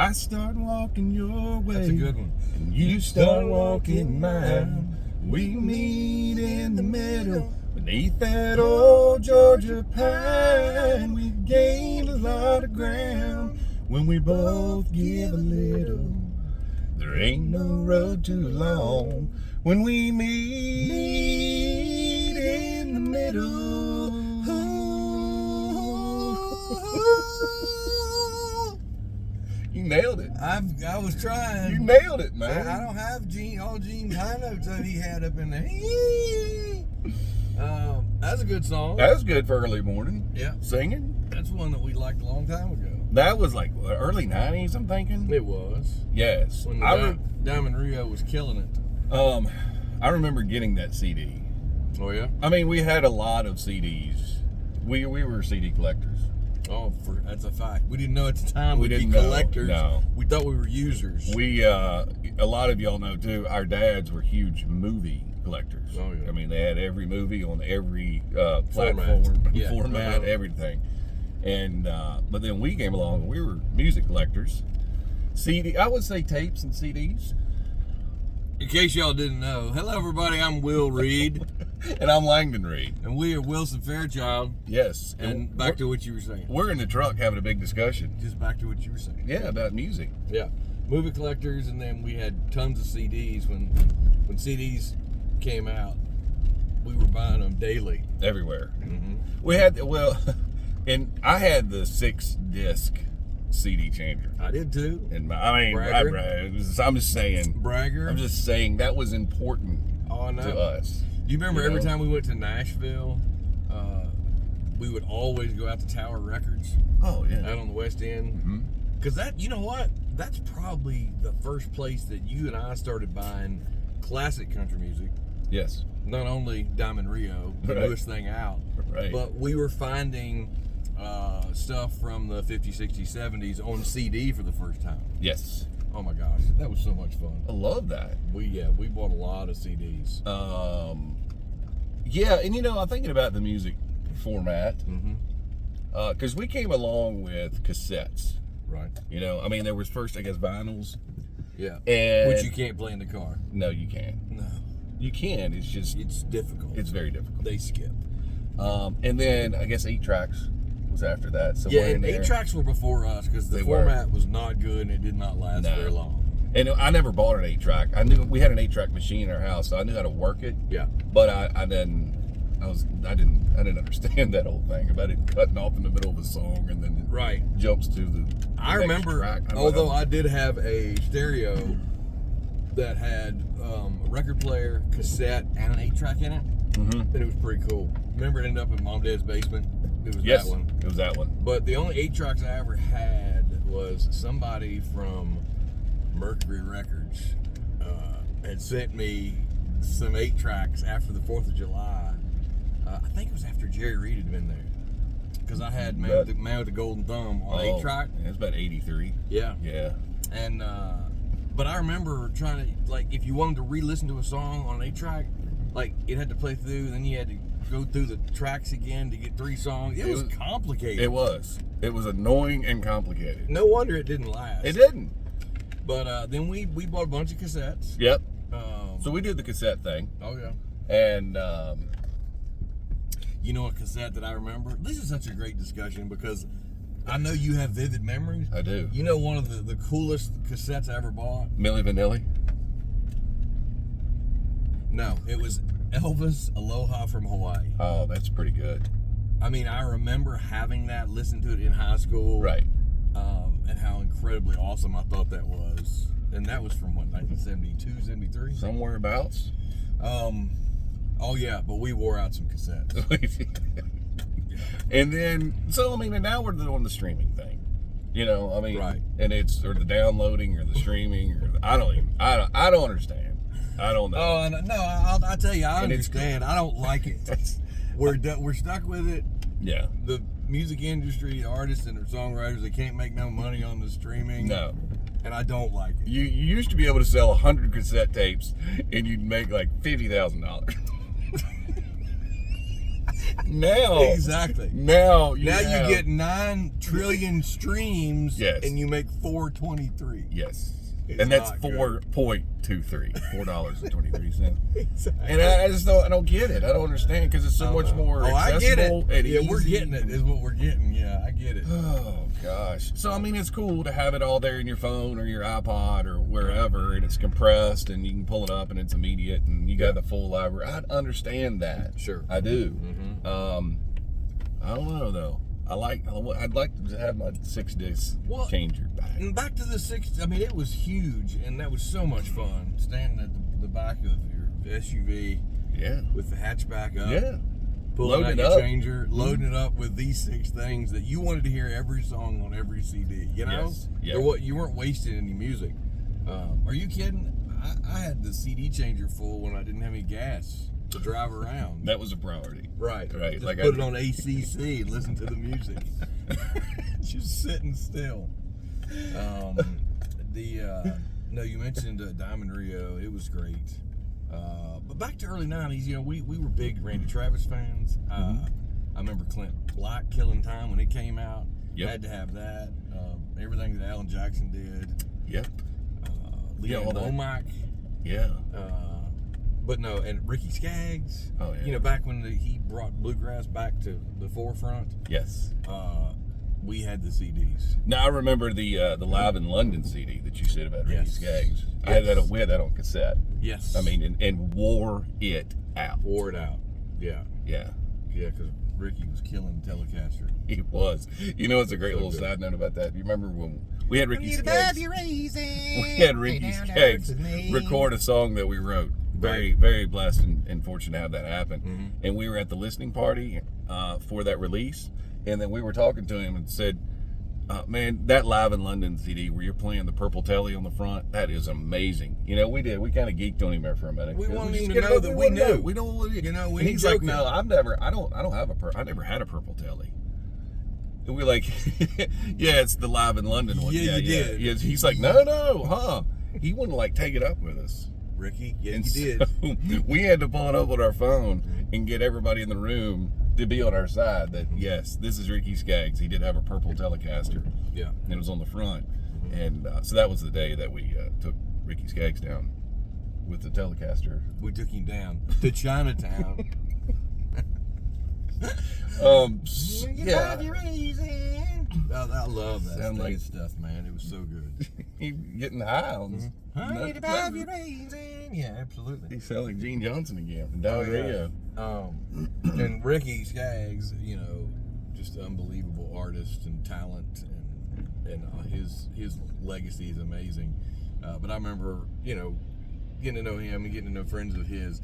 I start walking your way. That's a good one. And you start walking mine. We meet in the middle beneath that old Georgia pine. We gained a lot of ground when we both give a little. There ain't no road too long when we meet in the middle. You nailed it. I was trying. You nailed it, man. I don't have all Gene's high notes that he had up in there. That's a good song. That was good for early morning. Yeah. Singing. That's one that we liked a long time ago. That was like early 90s, I'm thinking. It was. Yes. When Diamond Rio was killing it. I remember getting that CD. Oh, yeah? I mean, we had a lot of CDs. We were CD collectors. Oh, that's a fact. We didn't know at the time we'd be know. collectors. No. We thought we were users. A lot of y'all know too, our dads were huge movie collectors. Oh, yeah. I mean, they had every movie on every platform, format, everything. And but then we came along and we were music collectors. I would say tapes and CDs. In case y'all didn't know, hello everybody, I'm Will Reed. And I'm Langdon Reed. And we are Wilson Fairchild. Yes. And back to what you were saying. We're in the truck having a big discussion. Just back to what you were saying. Yeah, about music. Yeah. Movie collectors, and then we had tons of CDs. When CDs came out, we were buying them daily. Everywhere. Mm-hmm. We had, and I had the 6-disc CD changer. I did too. And I'm just saying. Bragger. I'm just saying that was important to us. Do you remember every time we went to Nashville, we would always go out to Tower Records? Oh, yeah. Out on the West End? Because you know what? That's probably the first place that you and I started buying classic country music. Yes. Not only Diamond Rio, the newest thing out, but we were finding stuff from the 50s, 60s, 70s on CD for the first time. Yes. Oh my gosh, that was so much fun. I love that. We bought a lot of CDs. Yeah, and I'm thinking about the music format. Because we came along with cassettes. Right. I mean, there was first, I guess, vinyls. Yeah. And which you can't play in the car. No, you can't. No. You can. It's difficult. It's very difficult. They skip. And then I guess 8-tracks was after that. So yeah, and 8-tracks were before us because the format was not good and it did not last very long. And I never bought an 8-track. I knew we had an 8-track machine in our house, so I knew how to work it. Yeah. But I didn't understand that whole thing about it cutting off in the middle of a song and then it jumps to the I remember, although I did have a stereo that had a record player, cassette, and an 8-track in it. And it was pretty cool. Remember, it ended up in Mom and Dad's basement. It was that one. It was that one. But the only 8-tracks I ever had was somebody from Mercury Records had sent me some 8-tracks after the 4th of July. I think it was after Jerry Reed had been there. Because I had Man with the Golden Thumb on 8-track. Yeah, it's about 83. Yeah. Yeah. And, but I remember trying to, like, if you wanted to re-listen to a song on an 8-track, like, it had to play through, then you had to go through the tracks again to get 3 songs. It was complicated. It was. It was annoying and complicated. No wonder it didn't last. It didn't. But then we bought a bunch of cassettes. Yep. So we did the cassette thing. Oh, yeah. And, you know a cassette that I remember? This is such a great discussion because I know you have vivid memories. I do. You know one of the coolest cassettes I ever bought? Milli Vanilli? No, it was Elvis Aloha from Hawaii. Oh, that's pretty good. I mean, I remember having that, listening to it in high school. Right. And how incredibly awesome I thought that was. And that was from, what, 1972, 73? Somewhere abouts. Oh, yeah, but we wore out some cassettes. And then, so, I mean, and now we're doing the streaming thing. I mean, and it's, or the downloading, or the streaming, or I don't understand. I don't know. Oh, no, I'll tell you, I understand. I don't like it. We're stuck with it. Yeah. The music industry, the artists and the songwriters, they can't make no money on the streaming. No. And I don't like it. You used to be able to sell 100 cassette tapes and you'd make like $50,000. Now, Exactly. Now you get 9 trillion streams, Yes. and you make $4.23. Yes. It's And that's not good. $4.23. $4.23. Exactly. And I just don't get it. I don't understand because it's so much more accessible and Yeah, easy. we're getting it. Is what we're getting. Yeah, I get it. Oh gosh. So I mean, it's cool to have it all there in your phone or your iPod or wherever, and it's compressed, and you can pull it up, and it's immediate, and you got the full library. I understand that. Sure. I do. Mm-hmm. I don't know though. I'd like to have my 6-disc changer back. And back to the 60s. I mean, it was huge, and that was so much fun. Standing at the back of your SUV, Yeah. with the hatchback up, Yeah. pulling Loading out it your up. changer, loading it up with these 6 things that you wanted to hear every song on every CD. You know, Yes. Yeah. You weren't wasting any music. Are you kidding? I had the CD changer full when I didn't have any gas to drive around. That was a priority. Right. Just Like put it on ACC and listen to the music. Just sitting still. No, you mentioned Diamond Rio. It was great. But back to early 90s, we were big Randy Travis fans. I remember Clint Black Killing Time when it came out. Yep. Had to have that. Everything that Alan Jackson did. Yep. Leon all that. Womack. Yeah. But no, and Ricky Skaggs. Oh, yeah. Back when he brought bluegrass back to the forefront, Yes. we had the CDs. Now I remember the Live in London CD that you said about Ricky Yes. Skaggs. Yes. We had that on cassette. Yes. I mean, and wore it out. Wore it out. Yeah. Yeah, Yeah, because Ricky was killing Telecaster. he was. It's a great little good. side note about that. You remember when we had Ricky Need Skaggs? above your raising. We had Ricky Lay down to Skaggs earth with me. record a song that we wrote. Very, very blessed and fortunate to have that happen. And we were at the listening party for that release, and then we were talking to him and said, man, that Live in London CD where you're playing the purple telly on the front, that is amazing. We kind of geeked on him there for a minute. We wanted him just to know that we knew. We don't want to, we and he's like, joking. no, I never had a purple telly. And we're like, yeah, it's the Live in London one. Yeah, you did. Yeah. He's like, no, he wouldn't take it up with us. Ricky, yeah, And you did. so we had to pull it up on our phone and get everybody in the room to be on our side that, yes, this is Ricky Skaggs. He did have a purple Telecaster. Yeah. And it was on the front. And so that was the day that we took Ricky Skaggs down with the Telecaster. We took him down to Chinatown. Yeah. Above your raising. I love that Sound like- stuff, man. It was so good. He getting high on Need above your raising. Yeah, absolutely. He sound like Gene Johnson again from Diamond Rio. And Ricky Skaggs, just unbelievable artist and talent, and his legacy is amazing. But I remember, getting to know him and getting to know friends of his,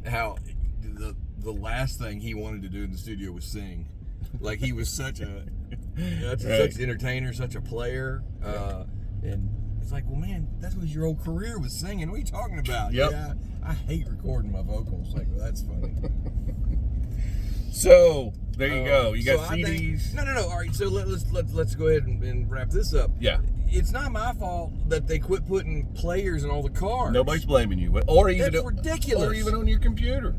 how the last thing he wanted to do in the studio was sing. Like he was such an entertainer, such a player, and it's like, well, man, that was your whole career was singing. What are you talking about? Yep. Yeah, I hate recording my vocals. Like, well, that's funny. So there you go. You got so I think- CDs. No. All right, so let's go ahead and wrap this up. Yeah. It's not my fault that they quit putting players in all the cars. Nobody's blaming you, or even That's ridiculous. or even on your computer.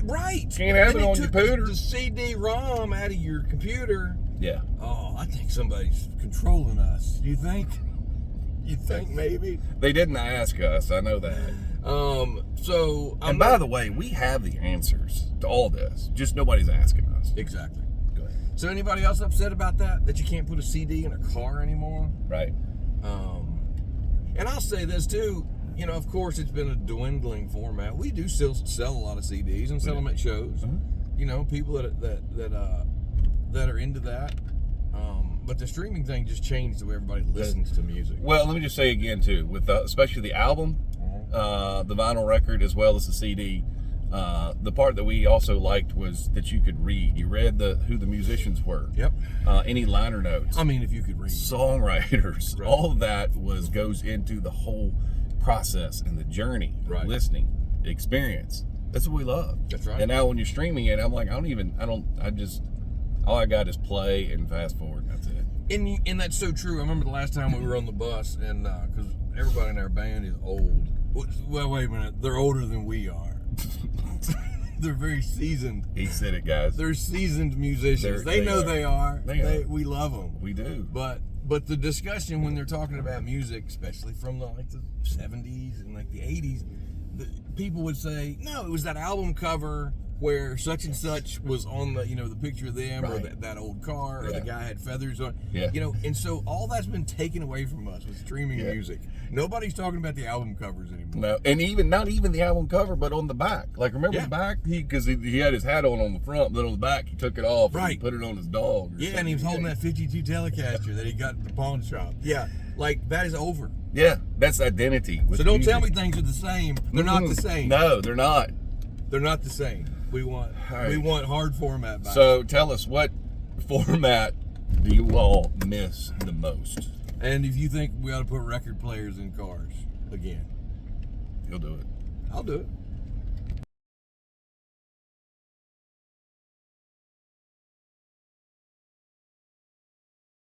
Right. Can't have And it they on took your computer. the CD-ROM out of your computer. Yeah. Oh, I think somebody's controlling us. You think? You think maybe? They didn't ask us. I know that. So And by the way, we have the answers to all this. Just nobody's asking us. exactly. Go ahead. So anybody else upset about that you can't put a CD in a car anymore? Right. And I'll say this too. Of course, it's been a dwindling format. We do still sell a lot of CDs and sell them at shows. People that are into that. But the streaming thing just changed the way everybody listens to music. Well, let me just say again too, with especially the album, the vinyl record as well as the CD. The part that we also liked was that you could read. You read who the musicians were. Yep. Any liner notes. I mean, if you could read. Songwriters. Right. All of that goes into the whole process and the journey of Right. listening, the experience. That's what we love. That's right. And now when you're streaming it, I'm like, all I got is play and fast forward, and that's it. And that's so true. I remember the last time we were on the bus, and because everybody in our band is old. Well, wait a minute. They're older than we are. they're very seasoned. He said it, guys. They're seasoned musicians. They know they are. We love them. We do. But the discussion when they're talking about music, especially from the 70s and the 80s, people would say, no, it was that album cover where such and such was on the the picture of them, or that old car, or the guy had feathers on. And so all that's been taken away from us with streaming music. Nobody's talking about the album covers anymore. No, and not even the album cover, but on the back. Like, remember the back? Because he had his hat on the front, but on the back he took it off and he put it on his dog. And he was holding that 52 Telecaster that he got at the pawn shop. That is over. Yeah, that's identity. So don't tell me things are the same. They're not the same. No, they're not. They're not the same. We want hard format back. So tell us, what format do you all miss the most? And if you think we ought to put record players in cars again, You'll do it. I'll do it.